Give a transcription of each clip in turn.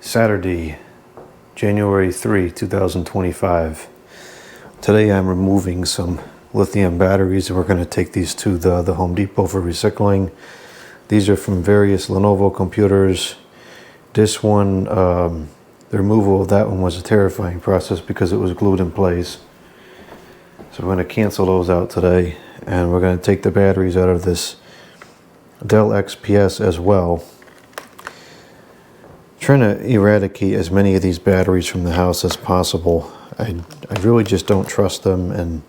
Saturday, January 3, 2025. Today I'm removing some lithium batteries and we're going to take these to the Home Depot for recycling. These are from various Lenovo computers. This one, the removal of that one was a terrifying process because it was glued in place. So we're going to cancel those out today and we're going to take the batteries out of this Dell XPS as well. Trying to eradicate as many of these batteries from the house as possible. I really just don't trust them, and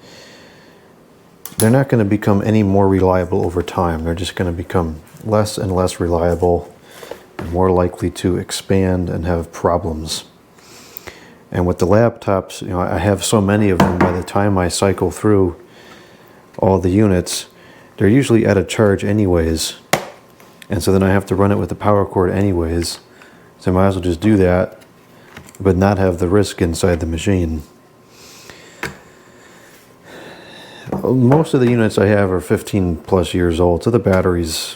they're not going to become any more reliable over time. They're just going to become less and less reliable and more likely to expand and have problems. And with the laptops, you know, I have so many of them, by the time I cycle through all the units, they're usually out of charge anyways. And so then I have to run it with the power cord anyways. So I might as well just do that, but not have the risk inside the machine. Most of the units I have are 15 plus years old, so the batteries,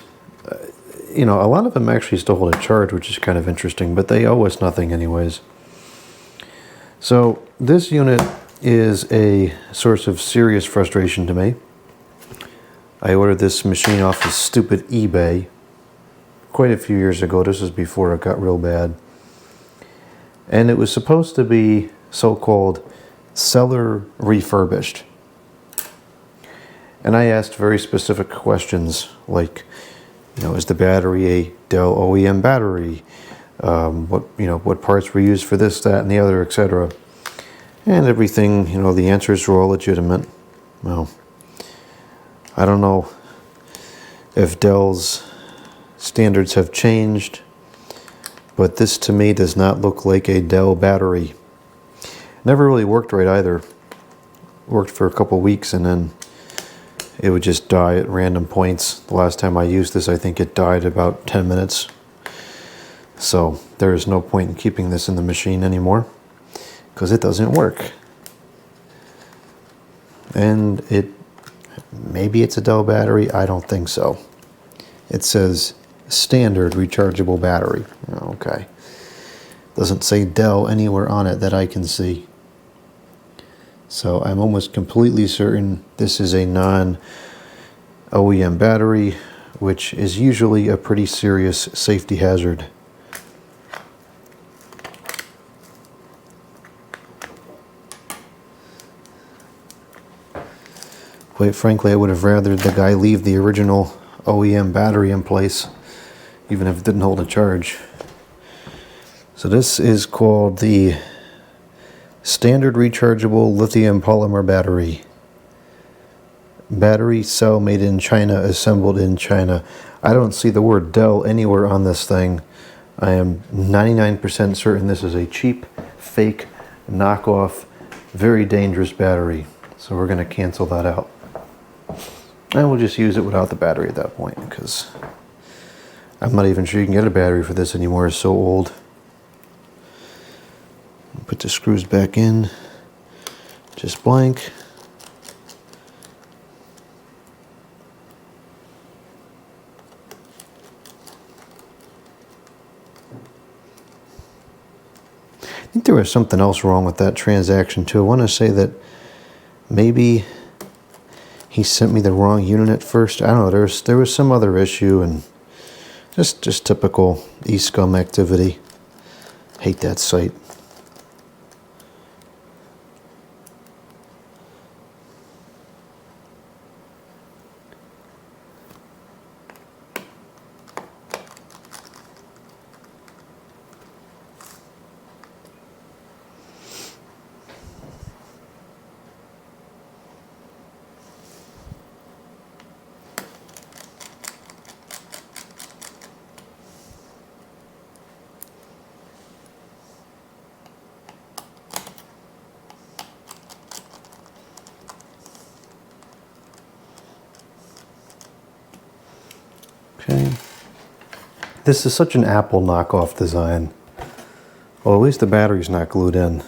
you know, a lot of them actually still hold a charge, which is kind of interesting, but they owe us nothing anyways. So this unit is a source of serious frustration to me. I ordered this machine off of stupid eBay quite a few years ago. This was before it got real bad. And it was supposed to be so-called seller refurbished. And I asked very specific questions like, you know, is the battery a Dell OEM battery? What parts were used for this, that, and the other, etc. And everything, you know, the answers were all legitimate. Well, I don't know if Dell's standards have changed, but this to me does not look like a Dell battery. Never really worked right either. Worked for a couple weeks and then it would just die at random points. The last time I used this, I think it died about 10 minutes. So there is no point in keeping this in the machine anymore because it doesn't work. And maybe it's a Dell battery. I don't think so. It says standard rechargeable battery. Okay. Doesn't say Dell anywhere on it that I can see. So I'm almost completely certain this is a non-OEM battery, which is usually a pretty serious safety hazard. Quite frankly, I would have rather the guy leave the original OEM battery in place, even if it didn't hold a charge. So this is called the standard rechargeable lithium polymer battery. Battery cell made in China, assembled in China. I don't see the word Dell anywhere on this thing. I am 99% certain this is a cheap, fake, knockoff, very dangerous battery. So we're going to cancel that out. And we'll just use it without the battery at that point, because I'm not even sure you can get a battery for this anymore. It's so old. Put the screws back in, just blank. I think there was something else wrong with that transaction too. I want to say that maybe he sent me the wrong unit at first. I don't know, there was some other issue, and just typical e-scum activity. Hate that site. Okay. This is such an Apple knockoff design. Well, at least the battery's not glued in.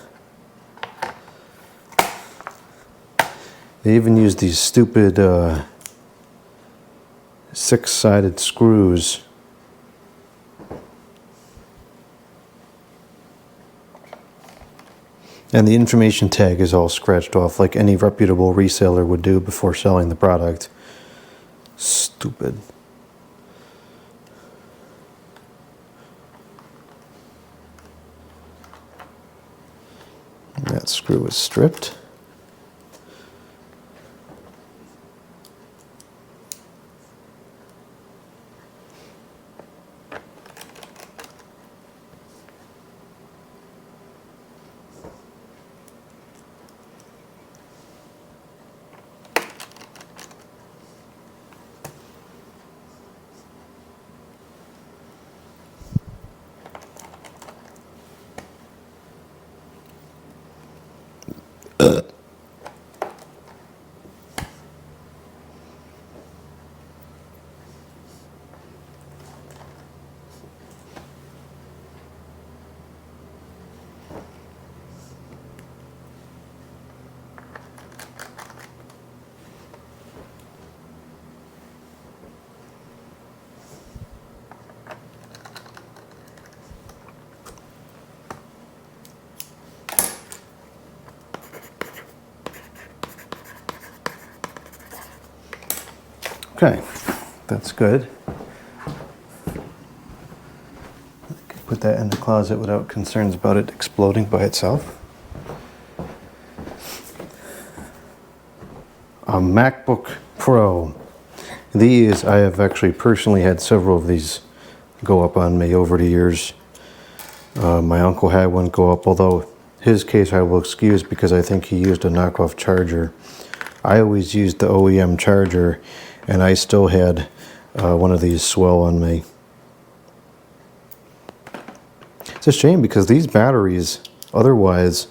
They even use these stupid six-sided screws And the information tag is all scratched off like any reputable reseller would do before selling the product. Stupid. That screw is stripped. Okay, that's good. I can put that in the closet without concerns about it exploding by itself. A MacBook Pro. These, I have actually personally had several of these go up on me over the years. My uncle had one go up, although his case I will excuse because I think he used a knockoff charger. I always used the OEM charger, and I still had one of these swell on me. It's a shame because these batteries otherwise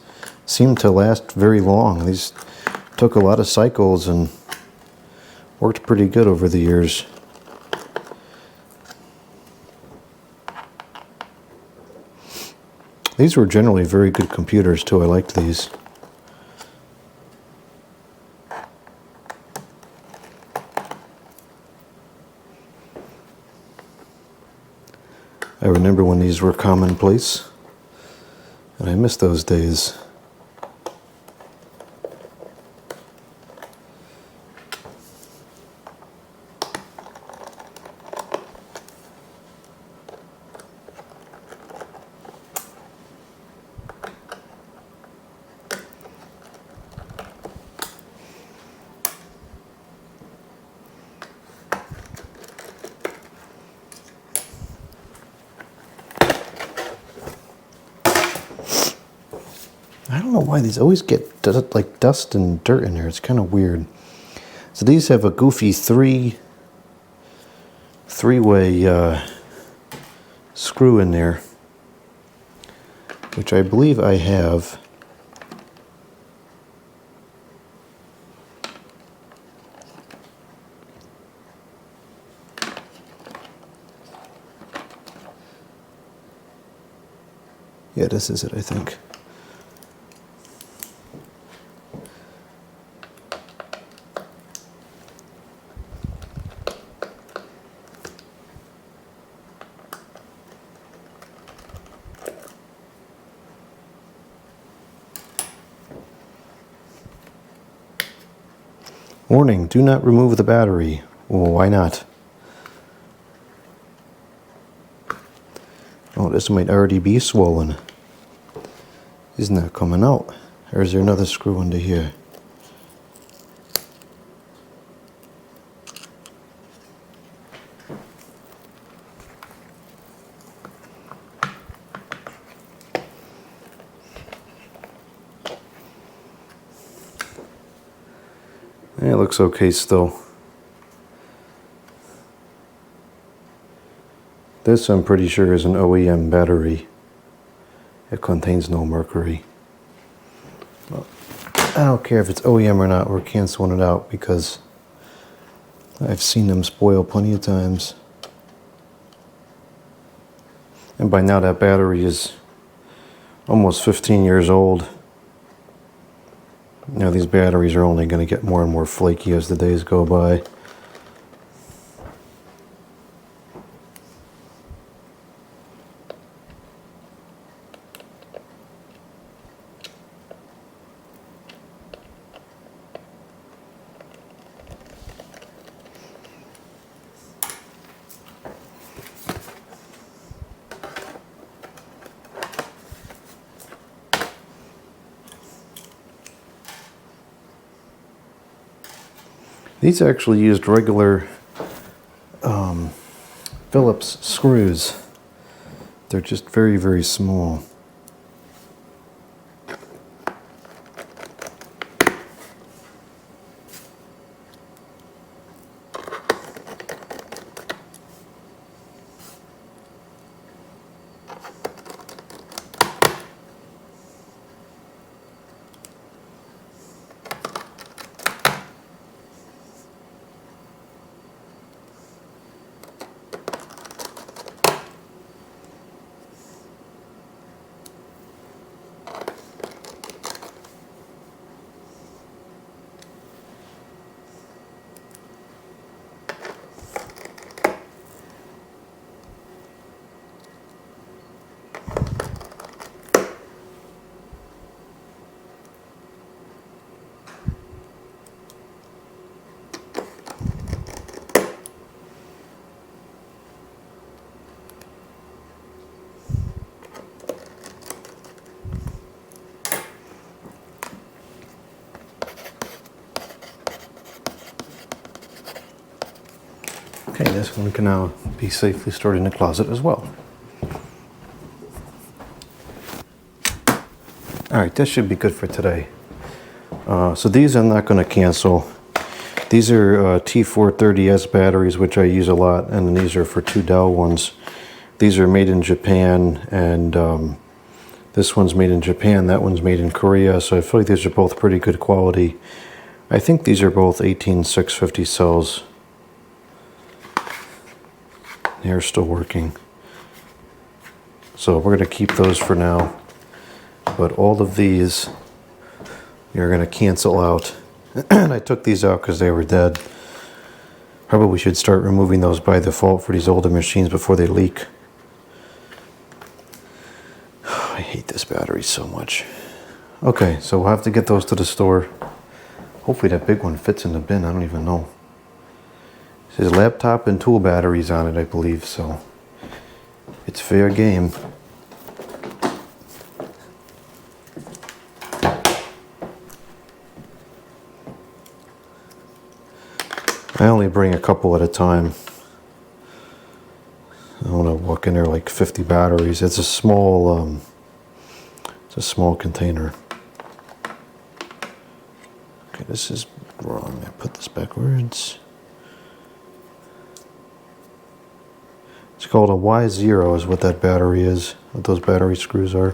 seem to last very long. These took a lot of cycles and worked pretty good over the years. These were generally very good computers too. I liked these. I remember when these were commonplace, and I miss those days. I don't know why these always get like dust and dirt in there. It's kind of weird. So these have a goofy three-way screw in there, which I believe I have. Yeah, this is it, I think. Warning, do not remove the battery. Well, why not? Oh, this might already be swollen. Isn't that coming out? Or is there another screw under here? It looks okay still. This, I'm pretty sure, is an OEM battery. It contains no mercury. Well, I don't care if it's OEM or not, we're canceling it out because I've seen them spoil plenty of times. And by now that battery is almost 15 years old. Now these batteries are only going to get more and more flaky as the days go by. These actually used regular Phillips screws. They're just very, very small. Okay, this one can now be safely stored in the closet as well. Alright, this should be good for today. So these I'm not going to cancel. These are T430S batteries, which I use a lot, and these are for 2 Dell ones. These are made in Japan, and this one's made in Japan, that one's made in Korea, so I feel like these are both pretty good quality. I think these are both 18650 cells. They're still working. So we're going to keep those for now. But all of these, you're going to cancel out. And I took these out because they were dead. Probably should start removing those by default for these older machines before they leak. I hate this battery so much. Okay, so we'll have to get those to the store. Hopefully that big one fits in the bin, I don't even know. It says laptop and tool batteries on it, I believe, so it's fair game. I only bring a couple at a time. I don't want to walk in there like 50 batteries. It's a small container. Okay, this is wrong. I put this backwards. It's called a Y0 is what that battery is, what those battery screws are.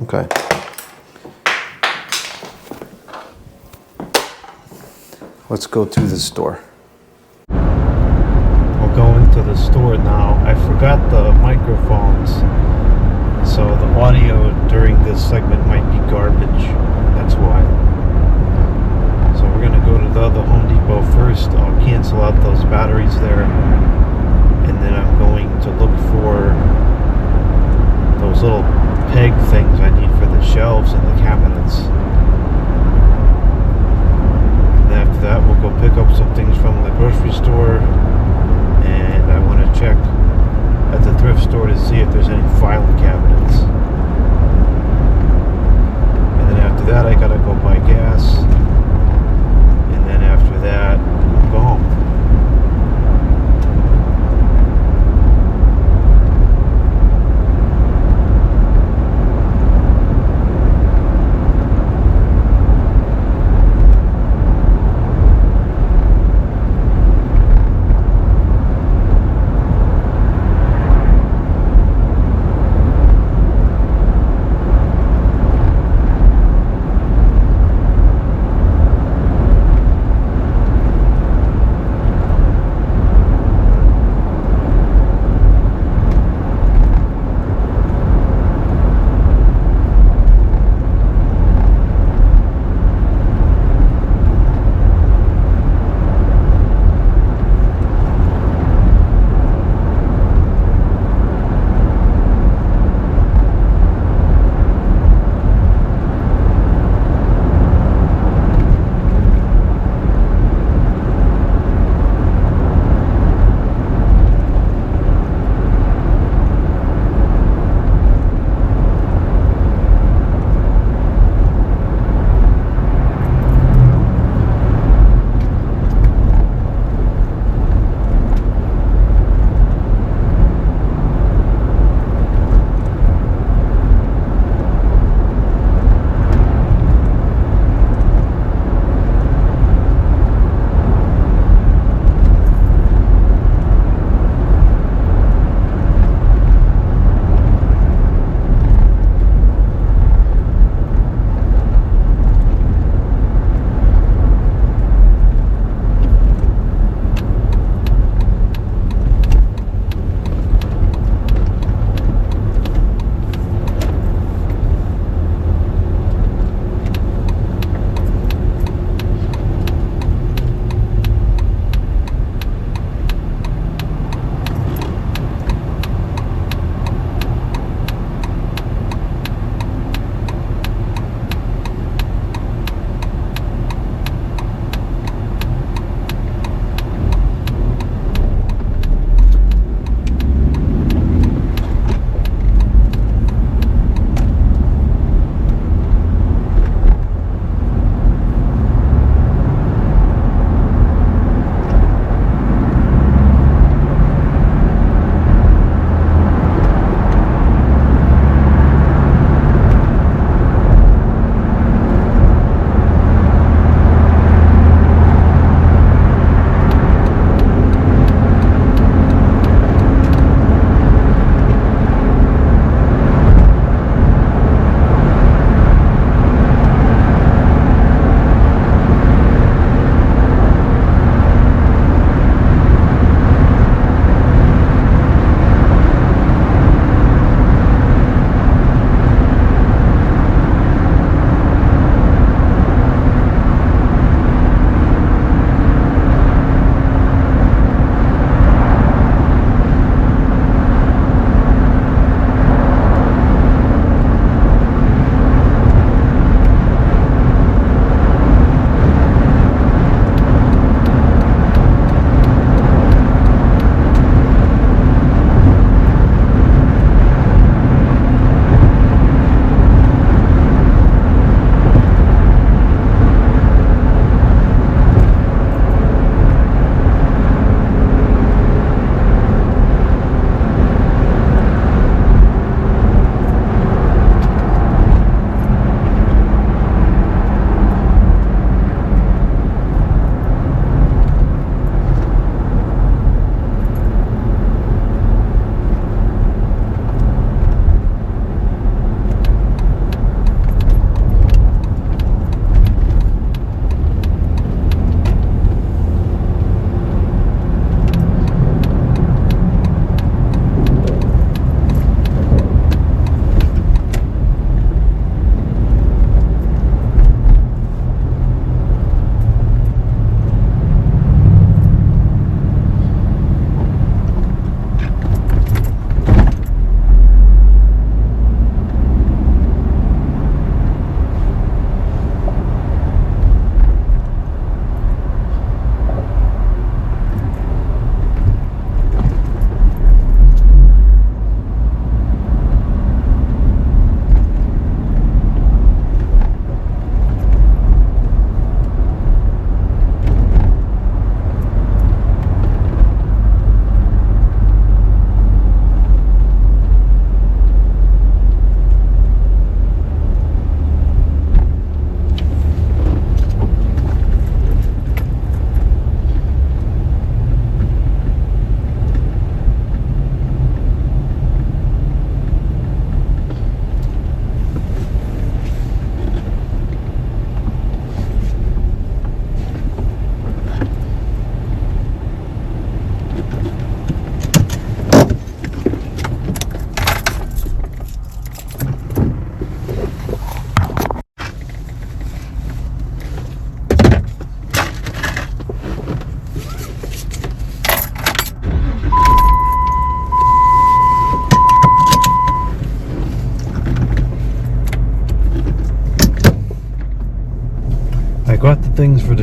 Okay. Let's go to the store. We'll go into the store now. I forgot the microphones, so the audio during this segment might be garbage. That's why. So we're going to go to the other Home Depot first. I'll cancel out those batteries there, and then I'm going to look for those little peg things I need for the shelves and the cabinets. And after that we'll go pick up some things from the grocery store, and I want to check at the thrift store to see if there's any filing cabinets. And then after that I gotta go buy gas. And then after that, go home.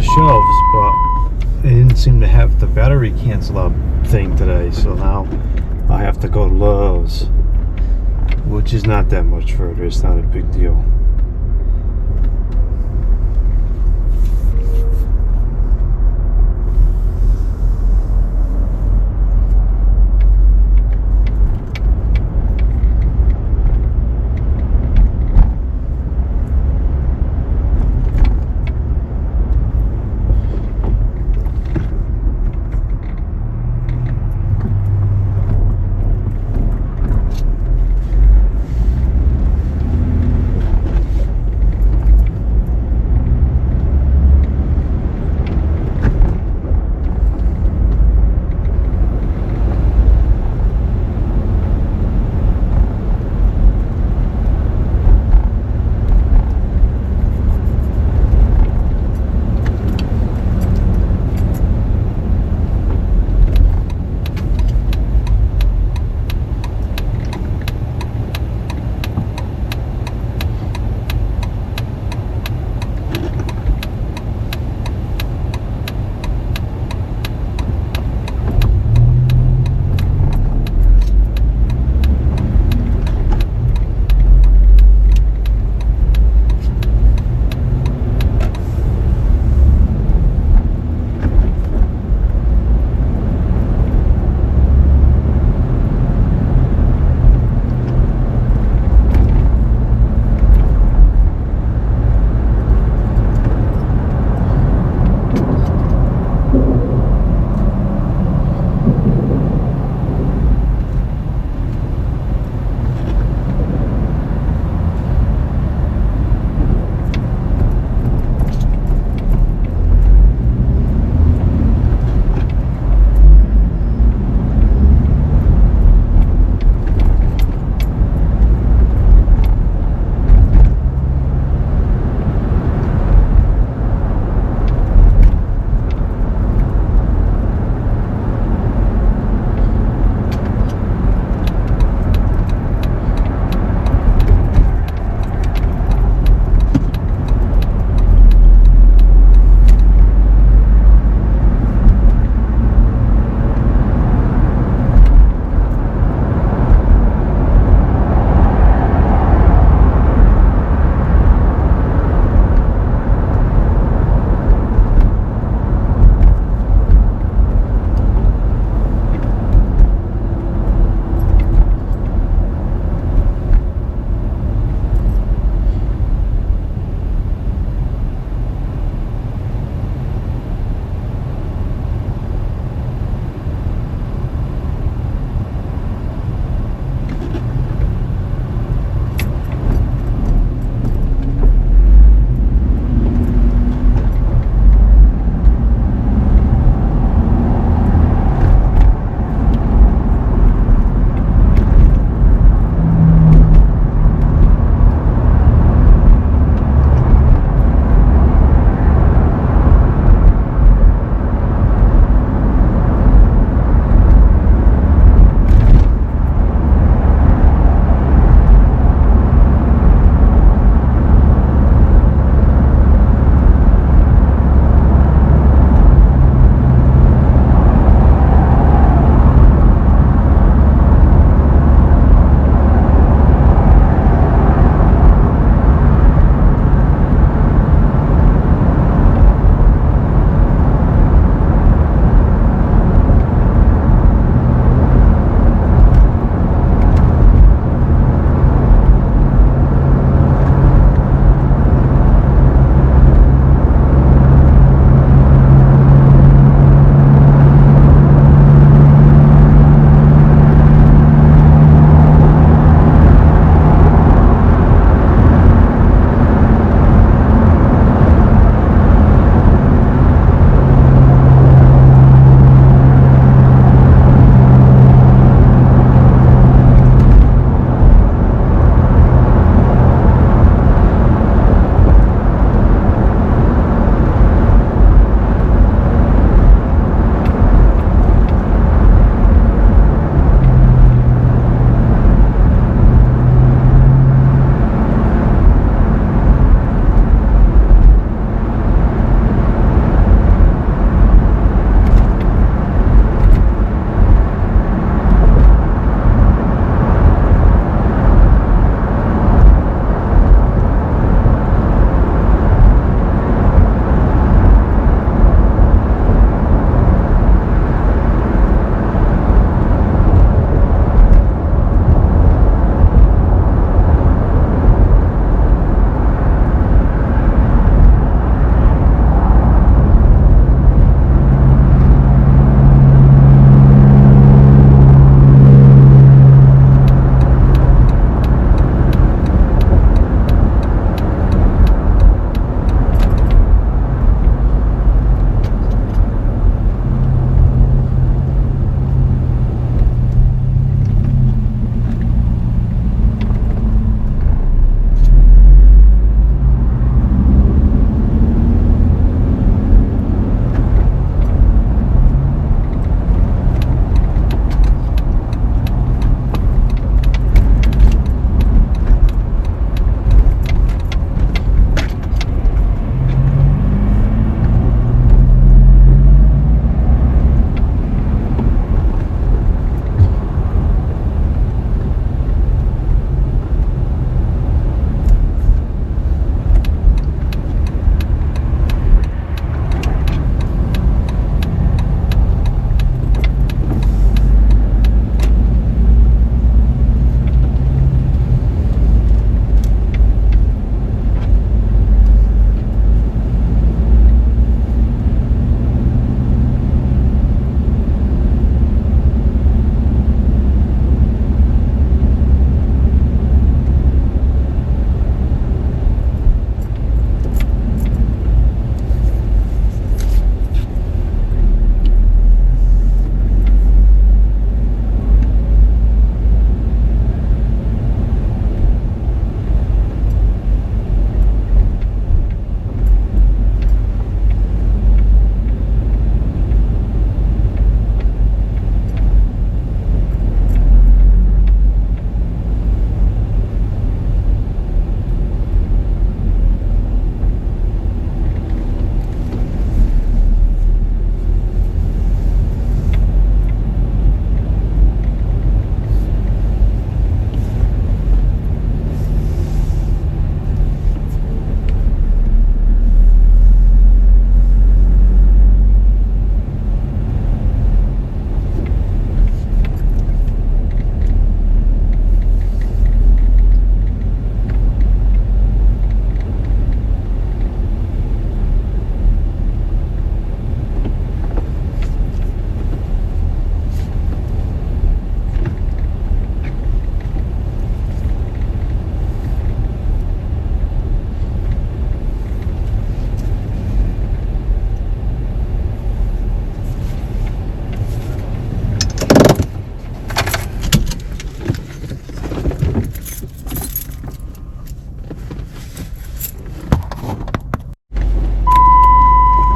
shelves, but they didn't seem to have the battery cancel out thing today, so now I have to go to Lowe's, which is not that much further. It's not a big deal.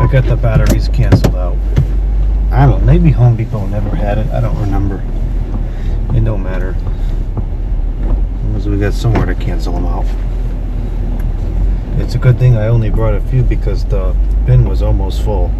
I got the batteries canceled out. I don't know, maybe Home Depot never had it. I don't remember. It don't matter. As long as we got somewhere to cancel them out. It's a good thing I only brought a few because the bin was almost full.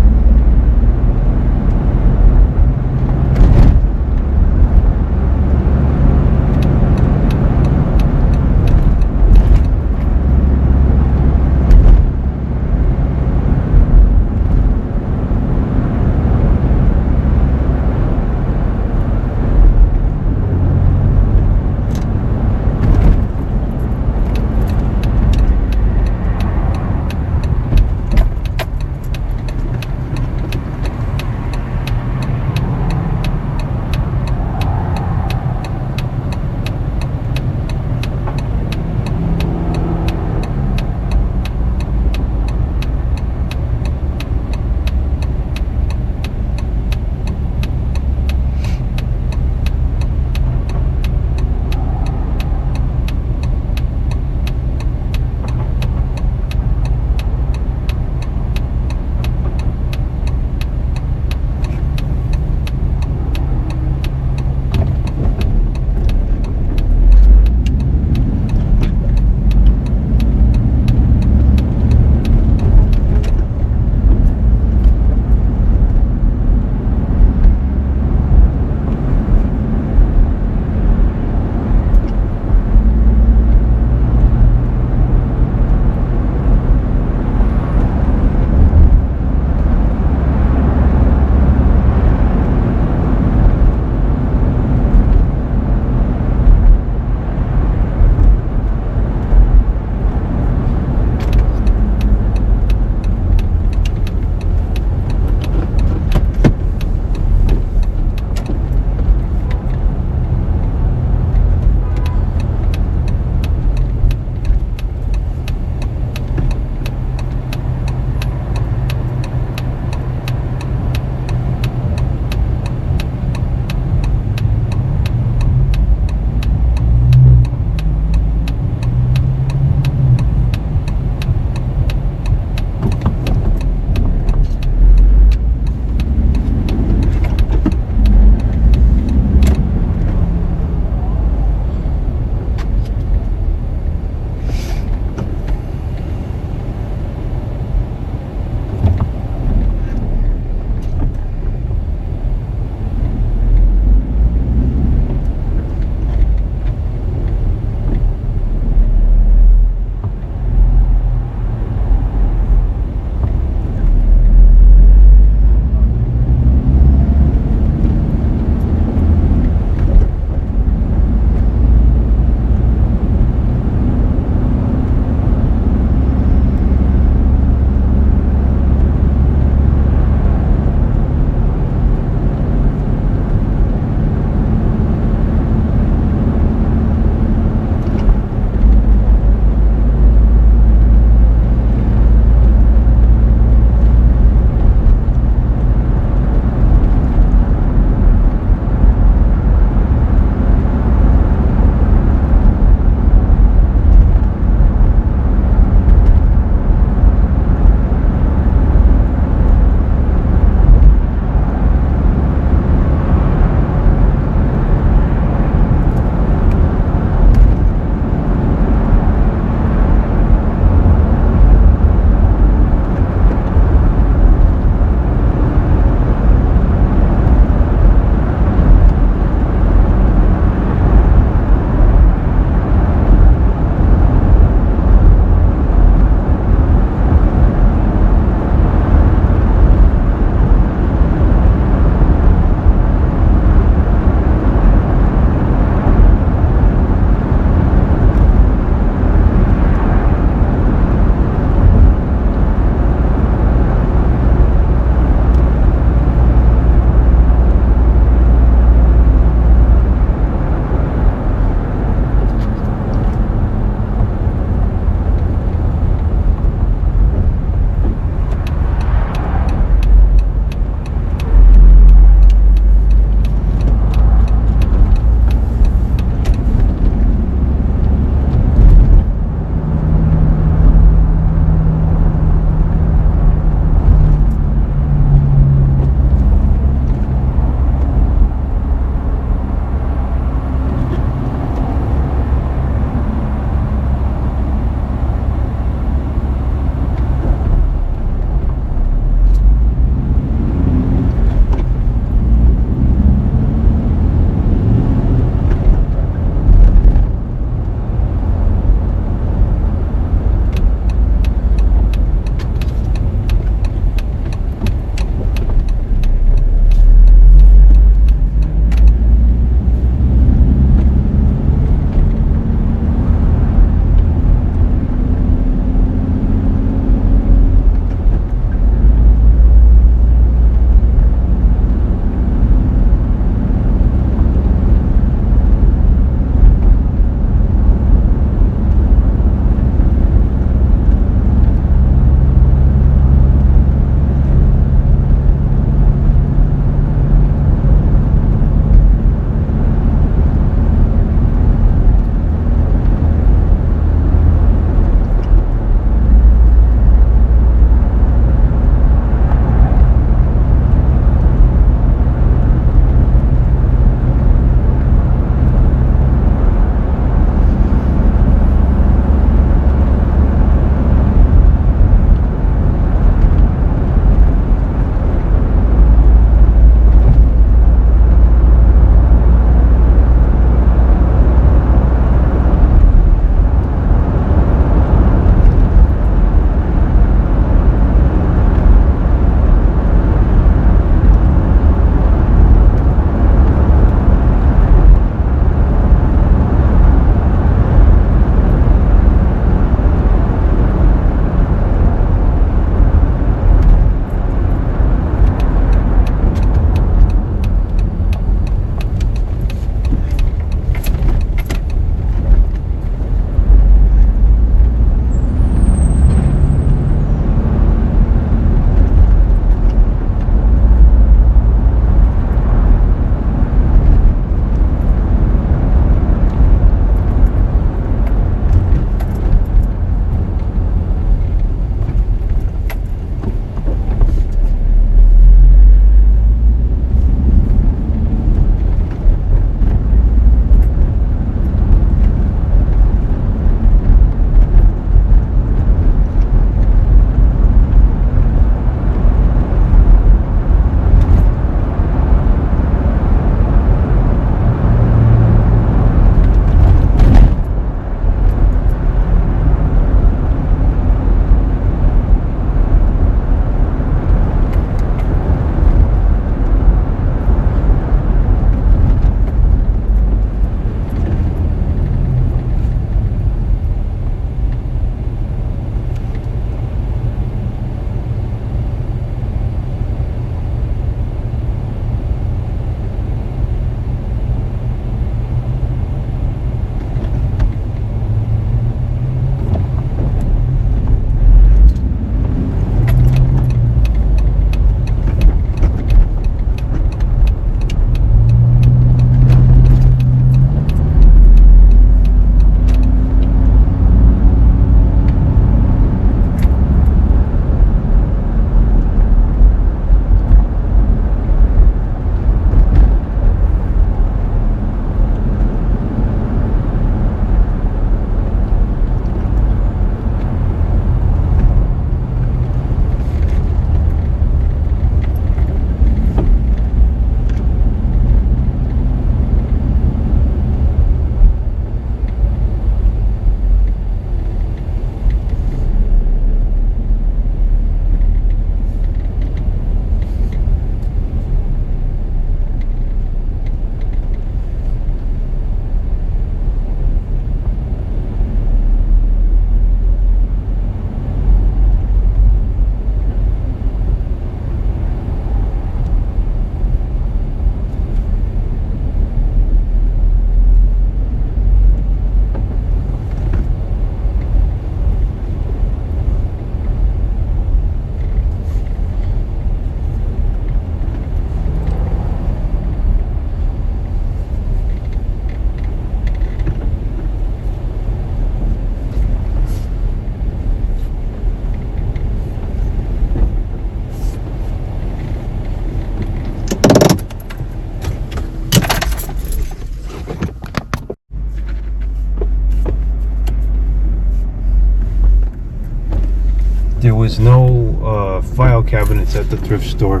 was no file cabinets at the thrift store,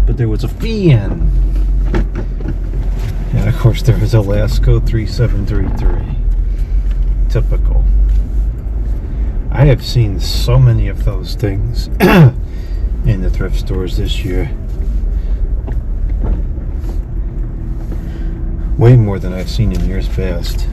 but there was a fan. And of course there was a Lasco 3733. Typical. I have seen so many of those things in the thrift stores this year. Way more than I've seen in years past.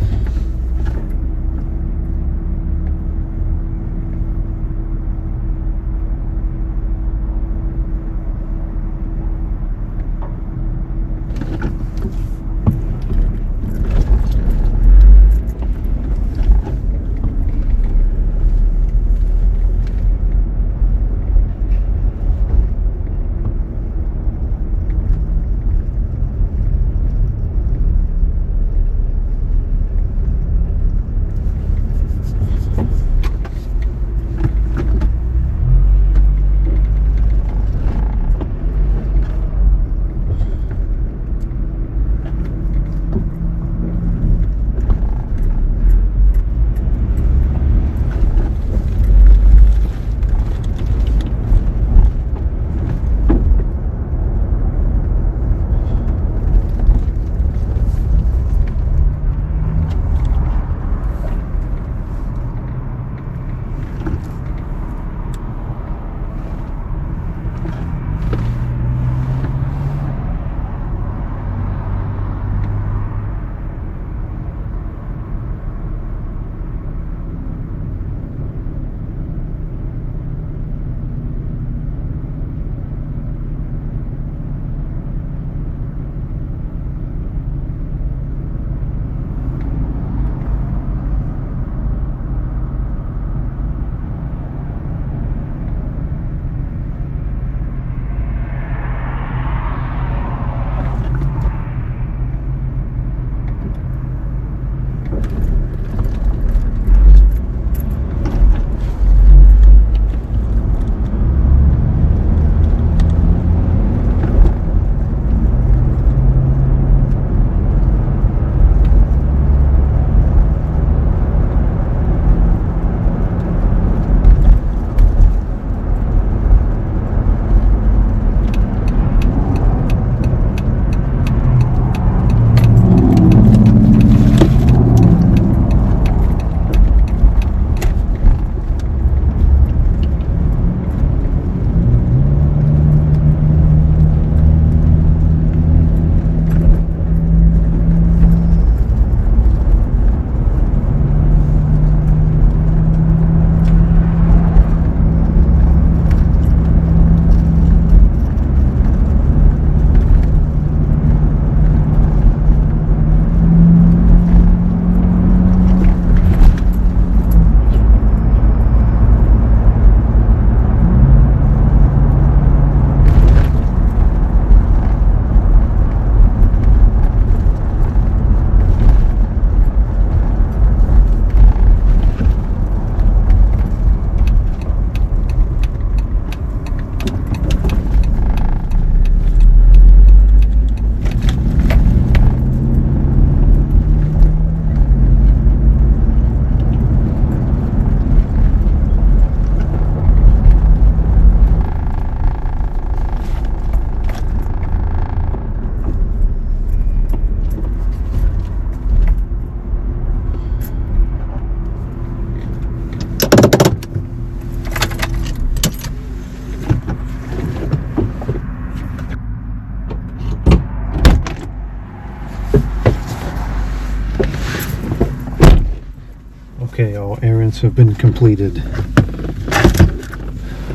Okay, all errands have been completed.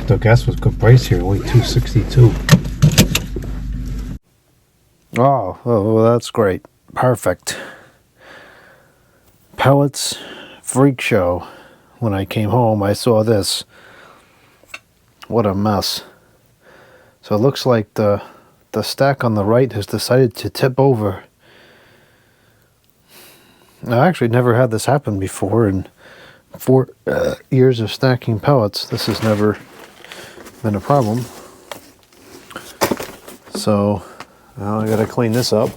The gas was good price here, only $2.62. Oh, well, that's great. Perfect. Pellets, freak show. When I came home, I saw this. What a mess. So it looks like the stack on the right has decided to tip over. I actually never had this happen before in 4 years of stacking pellets. This has never been a problem. So now I gotta clean this up.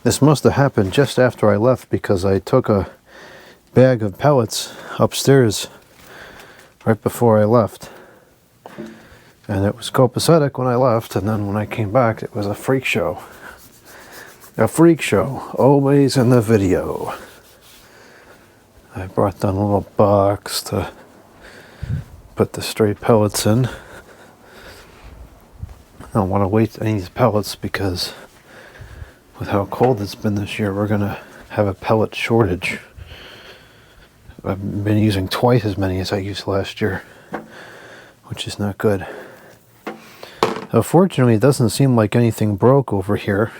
This must have happened just after I left, because I took a bag of pellets upstairs right before I left. And it was copacetic when I left, and then when I came back, it was a freak show. A freak show, always in the video. I brought down a little box to put the stray pellets in. I don't want to waste any of these pellets, because with how cold it's been this year, we're going to have a pellet shortage. I've been using twice as many as I used last year, which is not good. Fortunately, it doesn't seem like anything broke over here,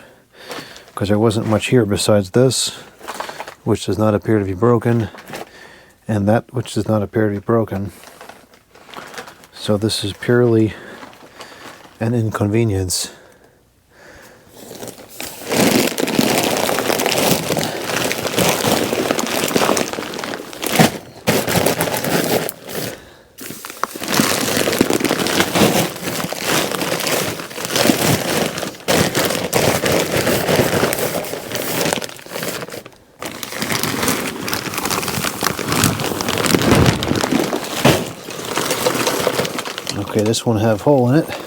because there wasn't much here besides this, which does not appear to be broken, and that which does not appear to be broken. So this is purely an inconvenience. Okay, this one have a hole in it.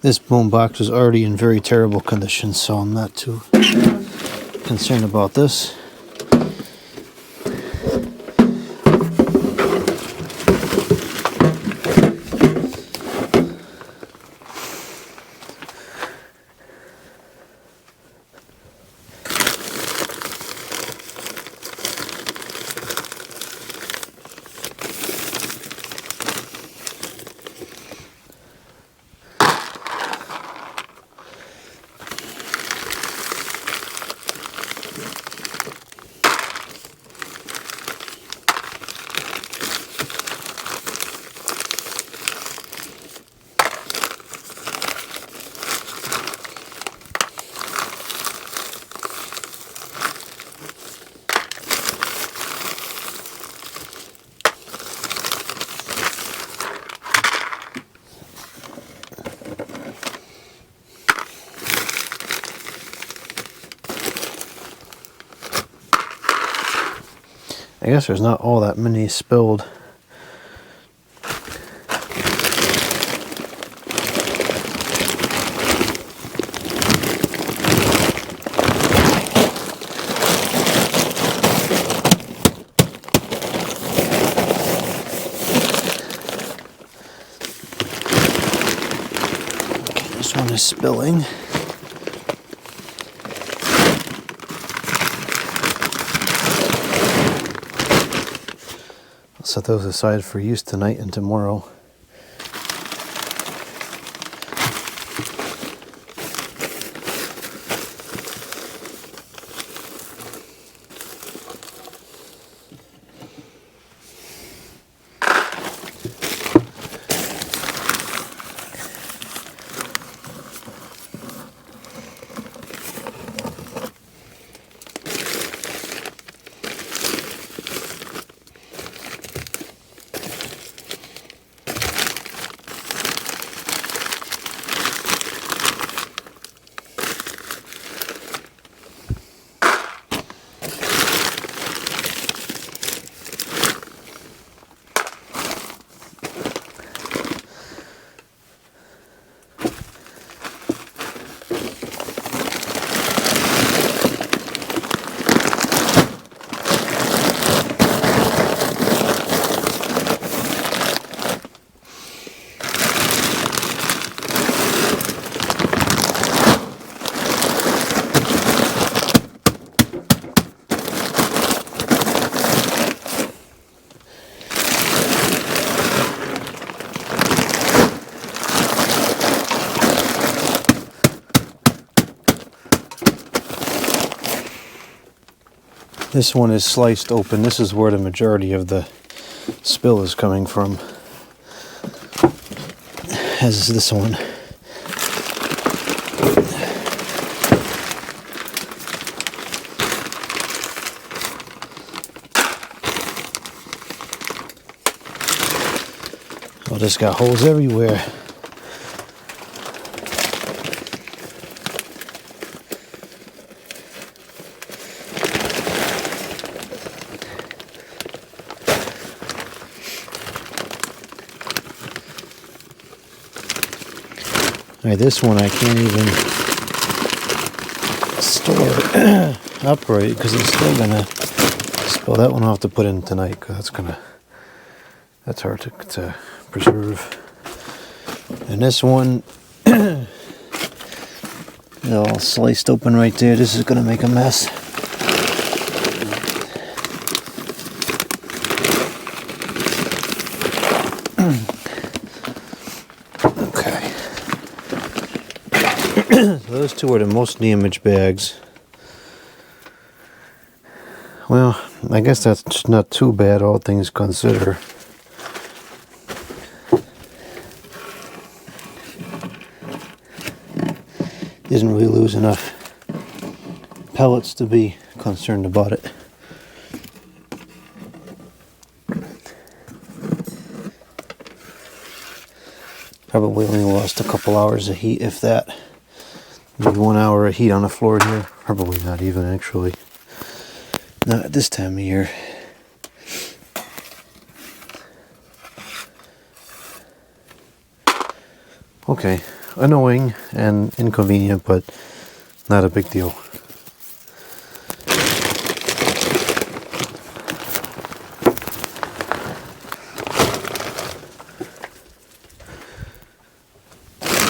This boom box was already in very terrible condition, so I'm not too concerned about this. I guess there's not all that many spilled. Okay, this one is spilling. Set those aside for use tonight and tomorrow. This one is sliced open. This is where the majority of the spill is coming from. As is this one. Oh, this got holes everywhere. Alright, this one I can't even store upright because it's still gonna spill. That one I'll have to put in tonight because that's hard to preserve. And this one, all sliced open right there. This is gonna make a mess. So those two are the most damaged bags. Well, I guess that's not too bad, all things considered. Didn't really lose enough pellets to be concerned about it. Probably only lost a couple hours of heat, if that. Maybe 1 hour of heat on the floor here. Probably not even, actually. Not at this time of year. Okay, annoying and inconvenient, but not a big deal.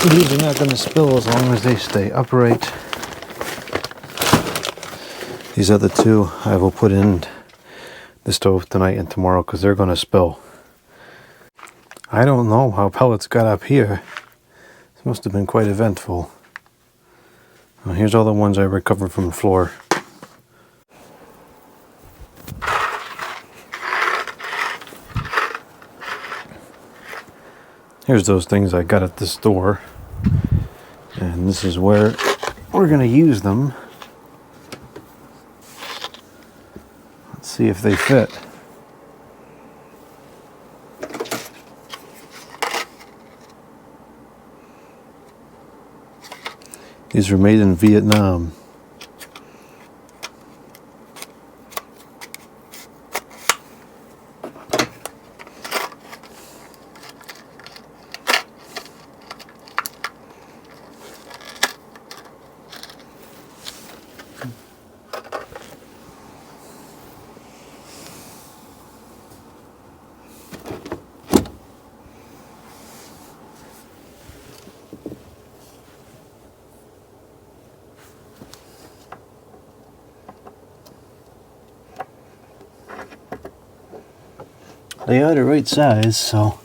These are not going to spill as long as they stay upright. These other two I will put in the stove tonight and tomorrow because they're going to spill. I don't know how pellets got up here. This must have been quite eventful. Well, here's all the ones I recovered from the floor. Here's those things I got at the store. And this is where we're going to use them. Let's see if they fit. These were made in Vietnam. They are the right size, so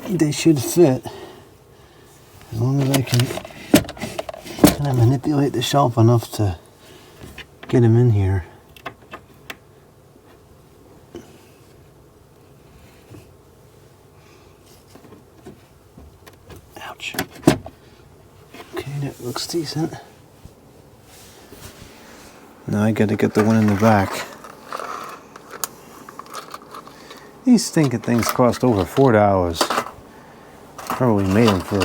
they should fit. As long as I can kind of manipulate the shelf enough to get them in here. Ouch. Okay, that looks decent. Now I gotta get the one in the back. These stinking things cost over $4. Probably made them for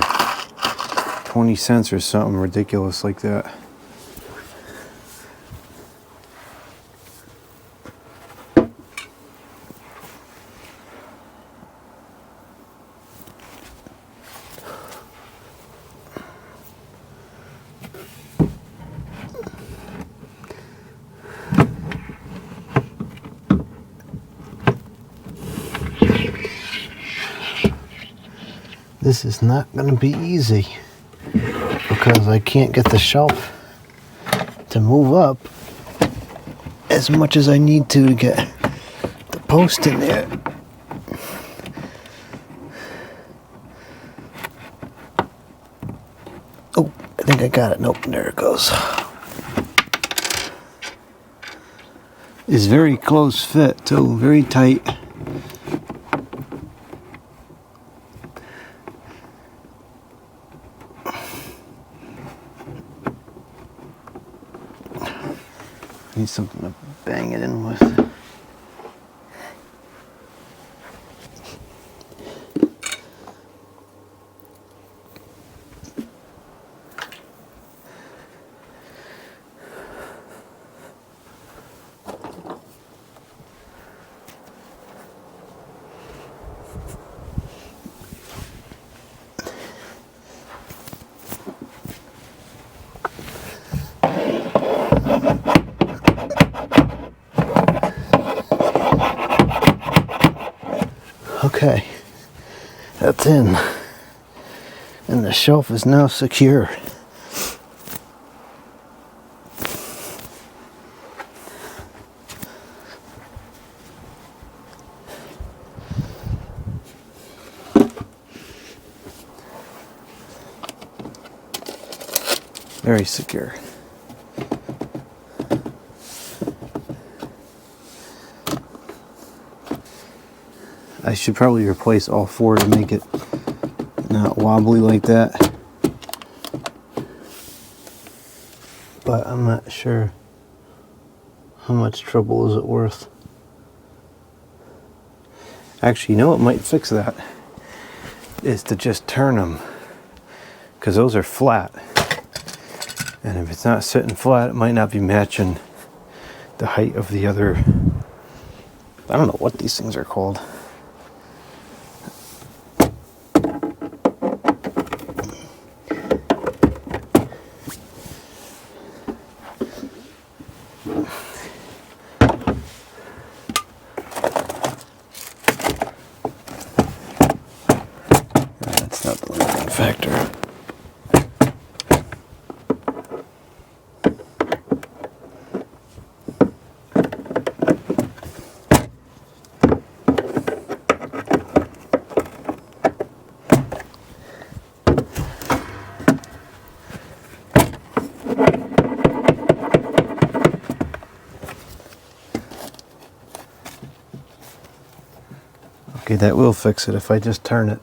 20 cents or something ridiculous like that. This is not going to be easy because I can't get the shelf to move up as much as I need to get the post in there. Oh, I think I got it. Nope, there it goes. is very close fit too, very tight. Need something to bang it in with. Okay, that's in, and the shelf is now secure. Very secure. I should probably replace all four to make it not wobbly like that. But I'm not sure how much trouble is it worth. Actually, you know what might fix that? Is to just turn them. Because those are flat. And if it's not sitting flat, it might not be matching the height of the other. I don't know what these things are called. That's not the limiting factor. Okay, that will fix it if I just turn it.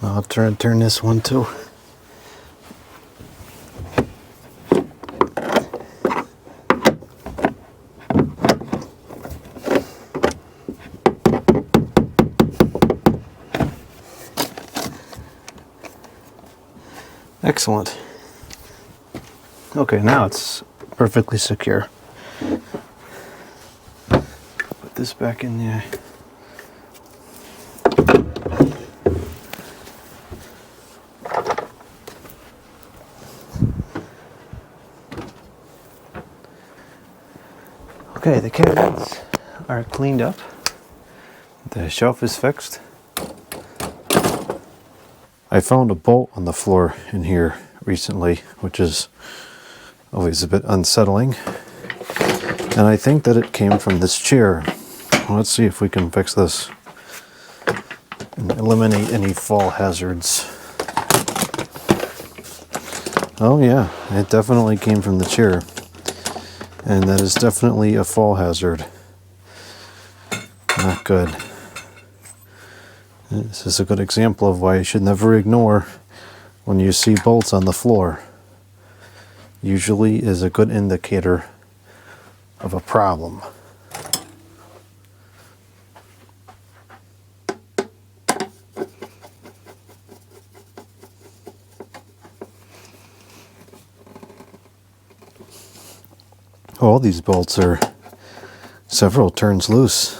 I'll try and turn this one too. Excellent. Okay, now it's perfectly secure. Put this back in there. Okay, the cabinets are cleaned up. The shelf is fixed. I found a bolt on the floor in here recently, which is always a bit unsettling. And I think that it came from this chair. Well, let's see if we can fix this and eliminate any fall hazards. Oh yeah, it definitely came from the chair. And that is definitely a fall hazard. Not good. This is a good example of why you should never ignore when you see bolts on the floor. Usually is a good indicator of a problem. All these bolts are several turns loose.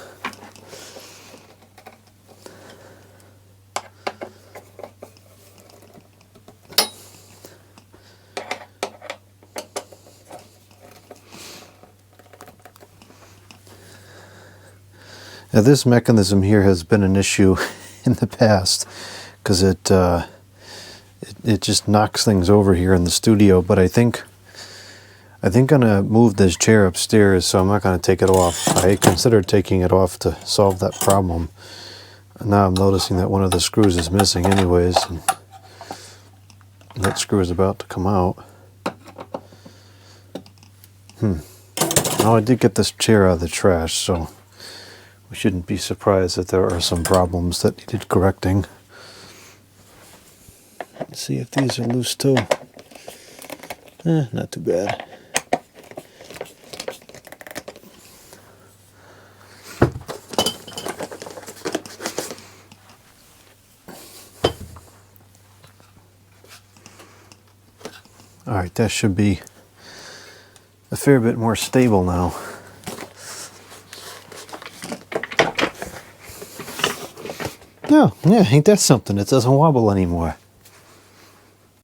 Now this mechanism here has been an issue in the past because it just knocks things over here in the studio, but I think I'm gonna move this chair upstairs, so I'm not gonna take it off. I considered taking it off to solve that problem. And now I'm noticing that one of the screws is missing anyways, and that screw is about to come out. Now I did get this chair out of the trash, so we shouldn't be surprised that there are some problems that needed correcting. Let's see if these are loose too. Not too bad. All right, that should be a fair bit more stable now. Oh, yeah, ain't that something? It doesn't wobble anymore.